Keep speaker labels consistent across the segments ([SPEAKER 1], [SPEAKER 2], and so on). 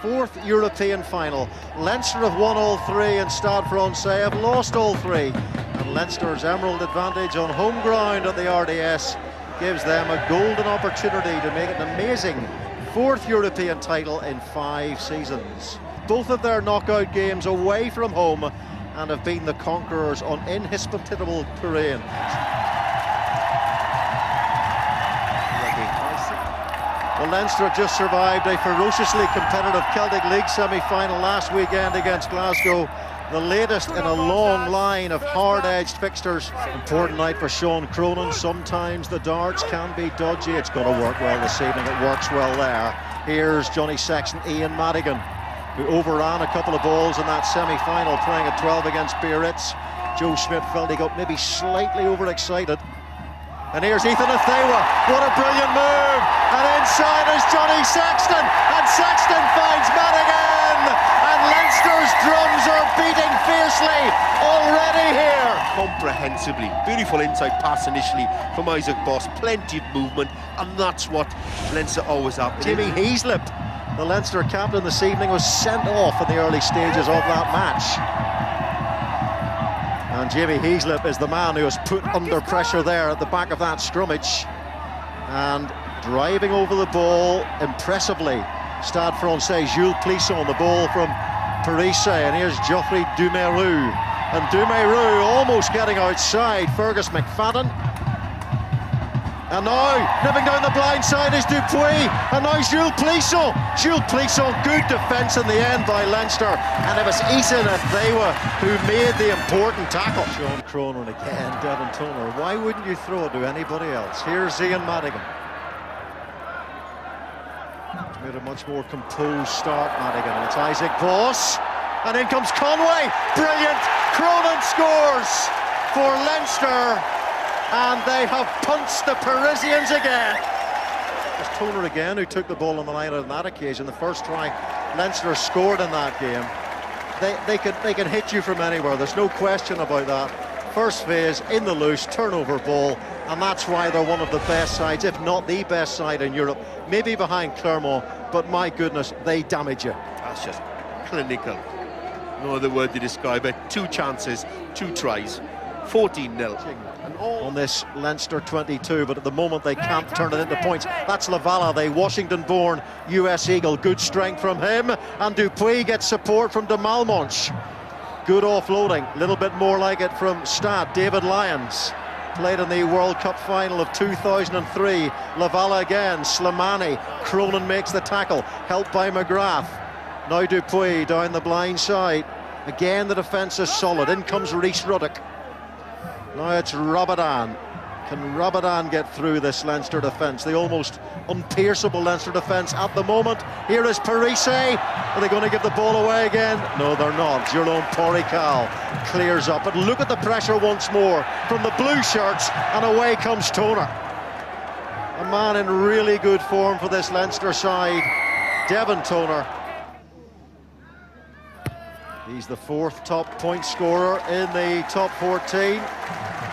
[SPEAKER 1] fourth European final. Leinster have won all three and Stade Francais have lost all three. And Leinster's emerald advantage on home ground at the RDS gives them a golden opportunity to make it an amazing fourth European title in 5 seasons. Both of their knockout games away from home and have been the conquerors on inhospitable terrain. Well, Leinster have just survived a ferociously competitive Celtic League semi-final last weekend against Glasgow, the latest in a long line of hard-edged fixtures. Important night for Sean Cronin. Sometimes the darts can be dodgy. It's going to work well this evening. It works well there. Here's Johnny Sexton, Ian Madigan, who overran a couple of balls in that semi-final, playing at 12 against Biarritz. Joe Schmidt felt he got maybe slightly overexcited. And here's Ethan Athewa, what a brilliant move! And inside is Johnny Sexton, and Sexton finds Madigan! And Leinster's drums are beating fiercely already here!
[SPEAKER 2] Comprehensively, beautiful inside pass initially from Isaac Boss, plenty of movement, and that's what Leinster always have.
[SPEAKER 1] Jimmy Heaslip, the Leinster captain this evening, was sent off in the early stages of that match. And Jimmy Heaslip is the man who was put under pressure there at the back of that scrummage. And driving over the ball impressively, Stade Francais, Jules Plisson, the ball from Parise. And here's Geoffrey Dumeru. And Dumeru almost getting outside Fergus McFadden. And now, nipping down the blind side is Dupuis, and now Jules Plisson. Jules Plisson, good defence in the end by Leinster, and it was Ethan Athewa who made the important tackle. Sean Cronin again, Devin Toner. Why wouldn't you throw it to anybody else? Here's Ian Madigan. Made a much more composed start, Madigan, and it's Isaac Voss. And in comes Conway, brilliant! Cronin scores for Leinster. And they have punched the Parisians again. It's Toner again who took the ball on the line on that occasion. The first try Leinster scored in that game. They can hit you from anywhere. There's no question about that. First phase in the loose turnover ball, and that's why they're one of the best sides, if not the best side in Europe. Maybe behind Clermont, but my goodness, they damage you.
[SPEAKER 2] That's just clinical. No other word to describe it. 2 chances, 2 tries, 14-0.
[SPEAKER 1] On this Leinster 22, but at the moment they can't turn it into points. That's Lavala, the Washington-born US Eagle. Good strength from him, and Dupuis gets support from de Malmonch. Good offloading, a little bit more like it from Stade. David Lyons played in the World Cup final of 2003. Lavala again, Slimani. Cronin makes the tackle, helped by McGrath. Now Dupuis down the blind side. Again the defence is solid. In comes Rhys Ruddock. Now it's Rabadan. Can Rabadan get through this Leinster defence? The almost unpierceable Leinster defence at the moment. Here is Parise. Are they going to give the ball away again? No, they're not. Jerome Porrical clears up. But look at the pressure once more from the blue shirts, and away comes Toner. A man in really good form for this Leinster side, Devin Toner. He's the 4th top point scorer in the top 14,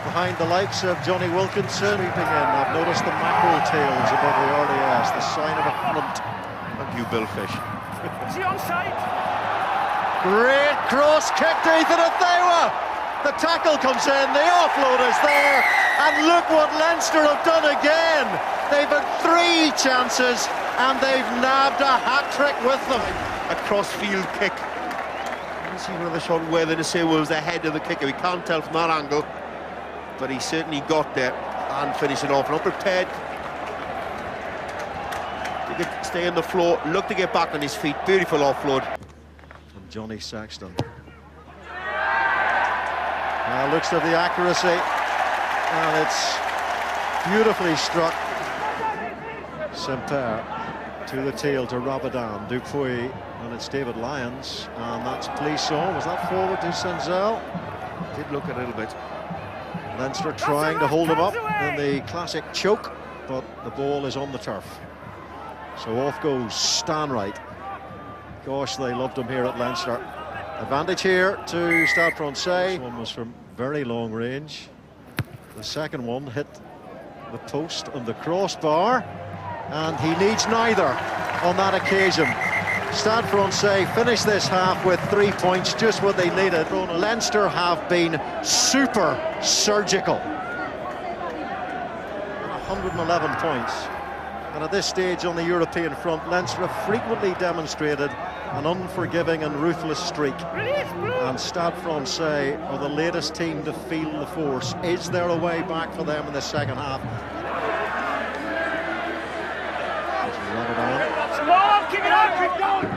[SPEAKER 1] behind the likes of Johnny Wilkinson. Sweeping in, I've noticed the mackerel tails above the RDS, the sign of a hunt.
[SPEAKER 2] Thank you, Bill Fish.
[SPEAKER 3] Is he onside?
[SPEAKER 1] Great cross kick to Ethan Athewa. The tackle comes in, the offload is there, and look what Leinster have done again. They've had 3 chances, and they've nabbed a hat-trick with them.
[SPEAKER 2] A cross-field kick. See whether Sean Weatherly was ahead of the kicker. We can't tell from that angle, but he certainly got there and finished it off. Not prepared to stay on the floor, look to get back on his feet. Beautiful offload
[SPEAKER 1] from Johnny Sexton. Now looks at the accuracy, and it's beautifully struck. Semper to the tail to Rabadan, Dupuis, and it's David Lyons, and that's Plisson. Was that forward to Senzel?
[SPEAKER 2] Did look a little bit.
[SPEAKER 1] Leinster trying to hold him up in the classic choke, but the ball is on the turf. So off goes Stanwright. Gosh, they loved him here at Leinster. Advantage here to Stade Francais. This one was from very long range. The second one hit the post and the crossbar, and he needs neither on that occasion. Stade Francais finished this half with 3 points, just what they needed. Leinster have been super surgical. 111 points. And at this stage on the European front, Leinster have frequently demonstrated an unforgiving and ruthless streak. And Stade Francais are the latest team to feel the force. Is there a way back for them in the second half?
[SPEAKER 3] Come on, keep it up, keep going.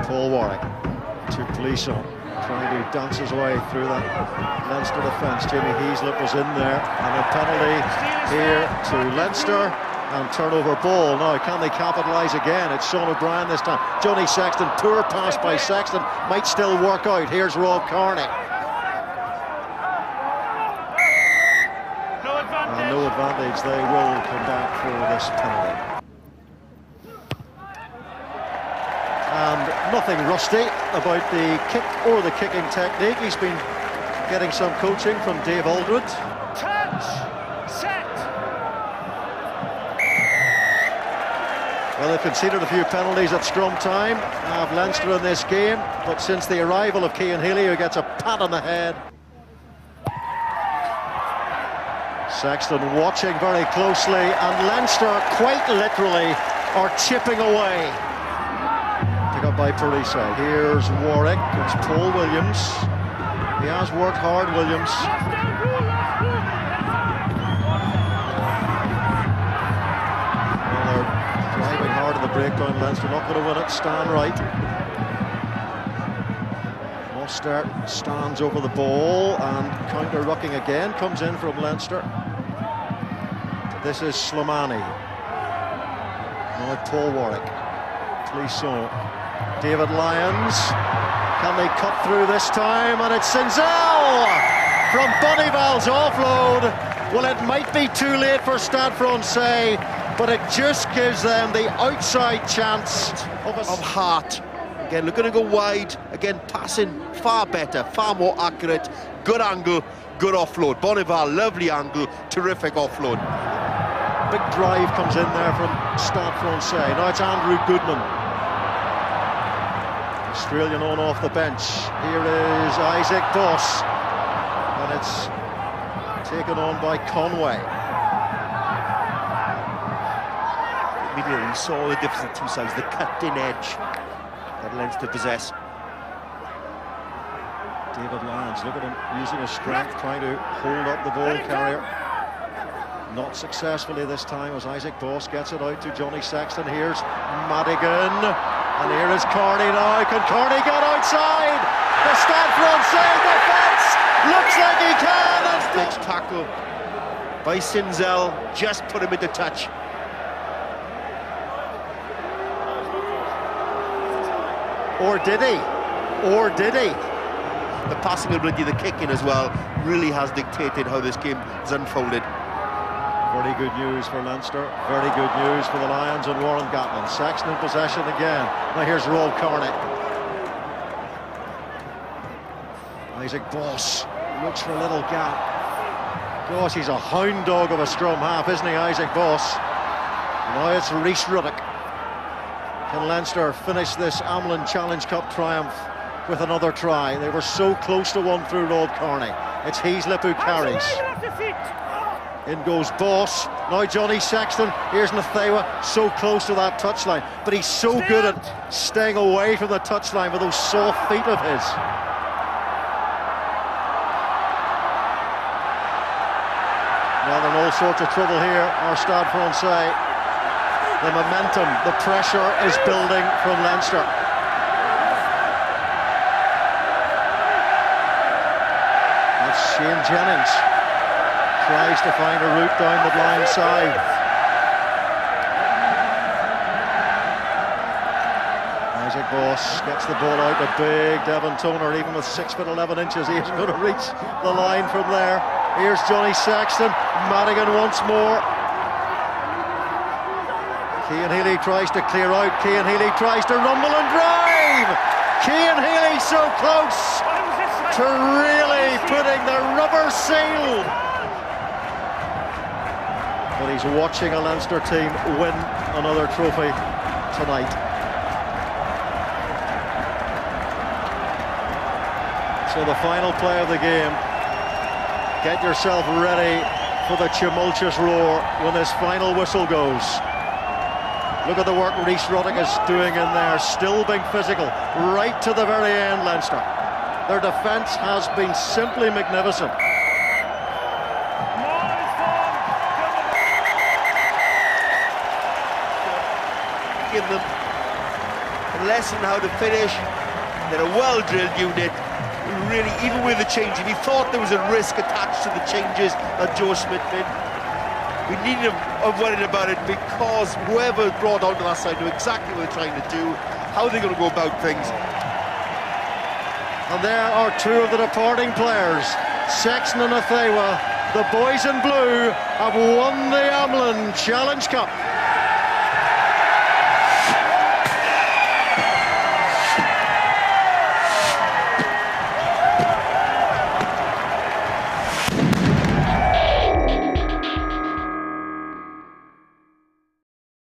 [SPEAKER 1] Paul Warwick to Clisson, trying to dance his way through that Leinster defence. Jamie Heaslip was in there, and a penalty here to Leinster, and turnover ball. Now, can they capitalise again? It's Sean O'Brien this time. Johnny Sexton, poor pass by Sexton, might still work out. Here's Rob Kearney. And no advantage, they will come back for this penalty. And nothing rusty about the kick or the kicking technique. He's been getting some coaching from Dave Aldred.
[SPEAKER 3] Touch, set.
[SPEAKER 1] Well, they've conceded a few penalties at scrum time, have Leinster in this game, but since the arrival of Cian Healy, who gets a pat on the head. Sexton watching very closely, and Leinster quite literally are chipping away. Pick up by Parisa. Here's Warwick. It's Paul Williams. He has worked hard, Williams. Well, they're driving hard in the breakdown. Leinster not going to win it. Stan Wright. Mostert stands over the ball, and counter-rucking again comes in from Leinster. This is Slimani. Now Paul Warwick. Clisson. David Lyons. Can they cut through this time? And it's Sinzel from Bonneval's offload. Well, it might be too late for Stade Francais, but it just gives them the outside chance
[SPEAKER 2] of heart. Again, looking to go wide. Again, passing far better, far more accurate. Good angle, good offload. Bonneval, lovely angle, terrific offload.
[SPEAKER 1] Big drive comes in there from Stade Francais. Now it's Andrew Goodman. Australian on off the bench. Here is Isaac Boss. And it's taken on by Conway.
[SPEAKER 2] Immediately we saw the difference in two sides, the cut-in edge that Leinster possess.
[SPEAKER 1] David Lyons, look at him using his strength, trying to hold up the ball carrier. Not successfully this time as Isaac Boss gets it out to Johnny Sexton. Here's Madigan, and here is Kearney now. Can Kearney get outside? The Stade Francais defence looks like he can.
[SPEAKER 2] Big tackle by Sinzel, just put him into touch.
[SPEAKER 1] Or did he? Or did he?
[SPEAKER 2] The passing ability, the kicking as well, really has dictated how this game has unfolded.
[SPEAKER 1] Very good news for Leinster, very good news for the Lions and Warren Gatland. Sexton in possession again. Now here's Rob Kearney. Isaac Boss looks for a little gap. Gosh, he's a hound dog of a scrum half, isn't he, Isaac Boss? Now it's Rhys Ruddock. Can Leinster finish this Amlin Challenge Cup triumph with another try? They were so close to one through Rob Kearney. It's Heaslip who carries. In goes Boss. Now Johnny Sexton. Here's Nathewa, so close to that touchline. But he's so good at staying away from the touchline with those soft feet of his. Well, they're in all sorts of trouble here, our Stade Francais. The momentum, the pressure is building from Leinster. That's Shane Jennings. Tries to find a route down the blind side. Isaac Boss gets the ball out to big Devon Toner. Even with 6'11" he isn't going to reach the line from there. Here's Johnny Sexton. Madigan once more. Cian Healy tries to clear out. Cian Healy tries to rumble and drive. Cian Healy so close to really putting the rubber seal but he's watching a Leinster team win another trophy tonight. So the final play of the game. Get yourself ready for the tumultuous roar when this final whistle goes. Look at the work Rhys Ruddock is doing in there, still being physical, right to the very end, Leinster. Their defence has been simply magnificent.
[SPEAKER 2] Give them a lesson how to finish. They're a well-drilled unit. Really, even with the change, if he thought there was a risk attached to the changes that Joe Schmidt made, we needed to have worried about it, because whoever brought onto that side knew exactly what they're trying to do, how they're going to go about things.
[SPEAKER 1] And there are two of the departing players, Sexton and Athewa. The boys in blue have won the Amlin Challenge Cup.